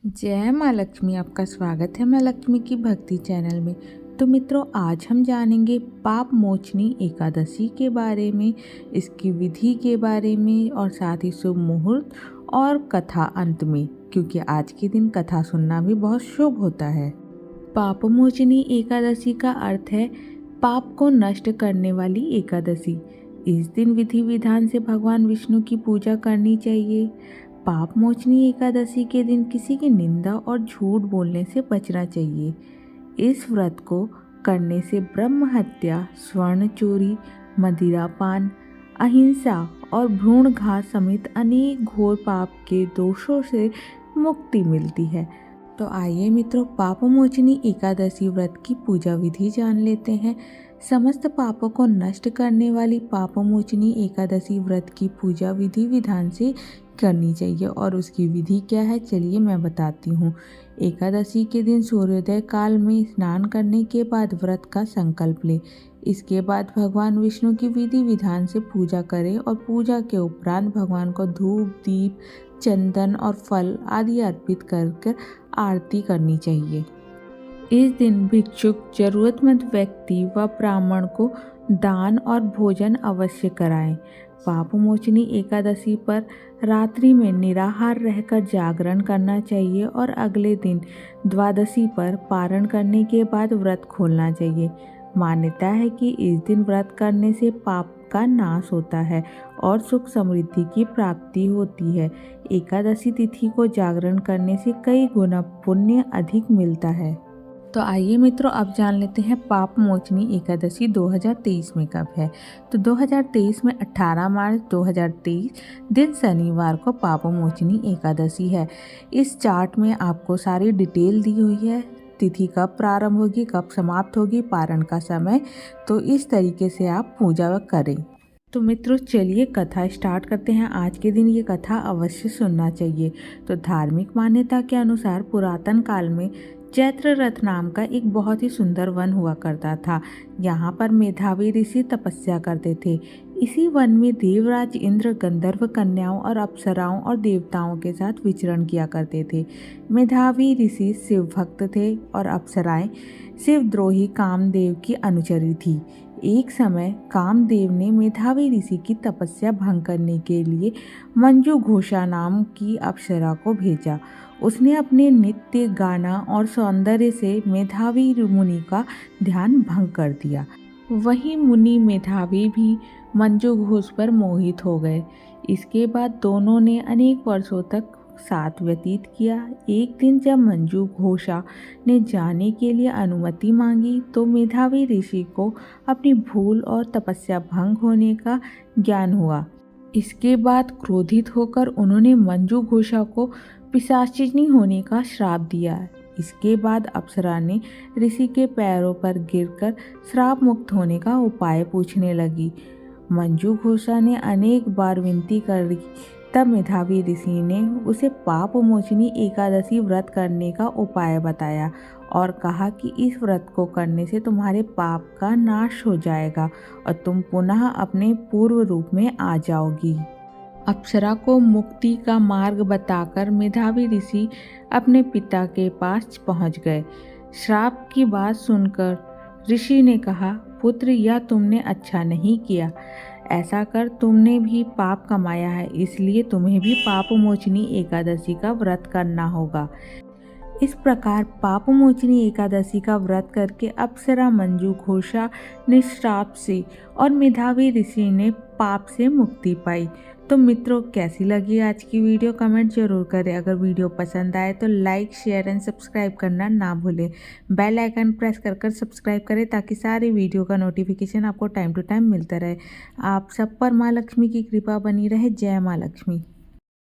जय माँ लक्ष्मी। आपका स्वागत है माँ लक्ष्मी की भक्ति चैनल में। तो मित्रों, आज हम जानेंगे पाप मोचनी एकादशी के बारे में, इसकी विधि के बारे में और साथ ही शुभ मुहूर्त और कथा अंत में, क्योंकि आज के दिन कथा सुनना भी बहुत शुभ होता है। पाप मोचनी एकादशी का अर्थ है पाप को नष्ट करने वाली एकादशी। इस दिन विधि विधान से भगवान विष्णु की पूजा करनी चाहिए। पाप मोचनी एकादशी के दिन किसी की निंदा और झूठ बोलने से बचना चाहिए। इस व्रत को करने से ब्रह्म हत्या, स्वर्ण चोरी, मदिरापान, अहिंसा और भ्रूणघात समेत अनेक घोर पाप के दोषों से मुक्ति मिलती है। तो आइए मित्रों, पाप मोचनी एकादशी व्रत की पूजा विधि जान लेते हैं। समस्त पापों को नष्ट करने वाली पाप मोचनी एकादशी व्रत की पूजा विधि विधान से करनी चाहिए और उसकी विधि क्या है, चलिए मैं बताती हूँ। एकादशी के दिन सूर्योदय काल में स्नान करने के बाद व्रत का संकल्प ले। इसके बाद भगवान विष्णु की विधि विधान से पूजा करें और पूजा के उपरांत भगवान को धूप, दीप, चंदन और फल आदि अर्पित कर आरती करनी चाहिए। इस दिन भिक्षुक, जरूरतमंद व्यक्ति व ब्राह्मण को दान और भोजन अवश्य कराएं। पाप मोचनी एकादशी पर रात्रि में निराहार रहकर जागरण करना चाहिए और अगले दिन द्वादशी पर पारण करने के बाद व्रत खोलना चाहिए। मान्यता है कि इस दिन व्रत करने से पाप का नाश होता है और सुख समृद्धि की प्राप्ति होती है। एकादशी तिथि को जागरण करने से कई गुना पुण्य अधिक मिलता है। तो आइए मित्रों, अब जान लेते हैं पाप मोचनी एकादशी 2023 में कब है। तो 2023 में 18 मार्च 2023 दिन शनिवार को पाप मोचनी एकादशी है। इस चार्ट में आपको सारी डिटेल दी हुई है, तिथि कब प्रारंभ होगी, कब समाप्त होगी, पारण का समय। तो इस तरीके से आप पूजा करें। तो मित्रों, चलिए कथा स्टार्ट करते हैं। आज के दिन ये कथा अवश्य सुनना चाहिए। तो धार्मिक मान्यता के अनुसार पुरातन काल में चैत्र रथ नाम का एक बहुत ही सुंदर वन हुआ करता था। यहाँ पर मेधावी ऋषि तपस्या करते थे। इसी वन में देवराज इंद्र गंधर्व कन्याओं और अप्सराओं और देवताओं के साथ विचरण किया करते थे। मेधावी ऋषि शिव भक्त थे और अप्सराएं शिवद्रोही कामदेव की अनुचरी थी। एक समय कामदेव ने मेधावी ऋषि की तपस्या भंग करने के लिए मंजू घोषा नाम की अप्सरा को भेजा। उसने अपने नृत्य, गाना और सौंदर्य से मेधावी मुनि का ध्यान भंग कर दिया। वहीं मुनि मेधावी भी मंजू घोष पर मोहित हो गए। इसके बाद दोनों ने अनेक वर्षों तक साथ व्यतीत किया। एक दिन जब मंजू घोषा ने जाने के लिए अनुमति मांगी तो मेधावी ऋषि को अपनी भूल और तपस्या भंग होने का ज्ञान हुआ। इसके बाद क्रोधित होकर उन्होंने मंजू घोषा को पिशाचिनी होने का श्राप दिया। इसके बाद अप्सरा ने ऋषि के पैरों पर गिरकर श्राप मुक्त होने का उपाय पूछने लगी। मंजू घोषा ने अनेक बार विनती कर दी। तब मेधावी ऋषि ने उसे पाप मोचनी एकादशी व्रत करने का उपाय बताया और कहा कि इस व्रत को करने से तुम्हारे पाप का नाश हो जाएगा और तुम पुनः अपने पूर्व रूप में आ जाओगी। अप्सरा को मुक्ति का मार्ग बताकर मेधावी ऋषि अपने पिता के पास पहुंच गए। श्राप की बात सुनकर ऋषि ने कहा, पुत्र, यह तुमने अच्छा नहीं किया। ऐसा कर तुमने भी पाप कमाया है, इसलिए तुम्हें भी पाप मोचनी एकादशी का व्रत करना होगा। इस प्रकार पाप मोचनी एकादशी का व्रत करके अप्सरा मंजू घोषा ने श्राप से और मेधावी ऋषि ने पाप से मुक्ति पाई। तो मित्रों, कैसी लगी आज की वीडियो, कमेंट जरूर करें। अगर वीडियो पसंद आए तो लाइक, शेयर एंड सब्सक्राइब करना ना भूलें। बेल आइकन प्रेस कर सब्सक्राइब करें ताकि सारी वीडियो का नोटिफिकेशन आपको टाइम टू टाइम मिलता रहे। आप सब पर माँ लक्ष्मी की कृपा बनी रहे। जय माँ लक्ष्मी।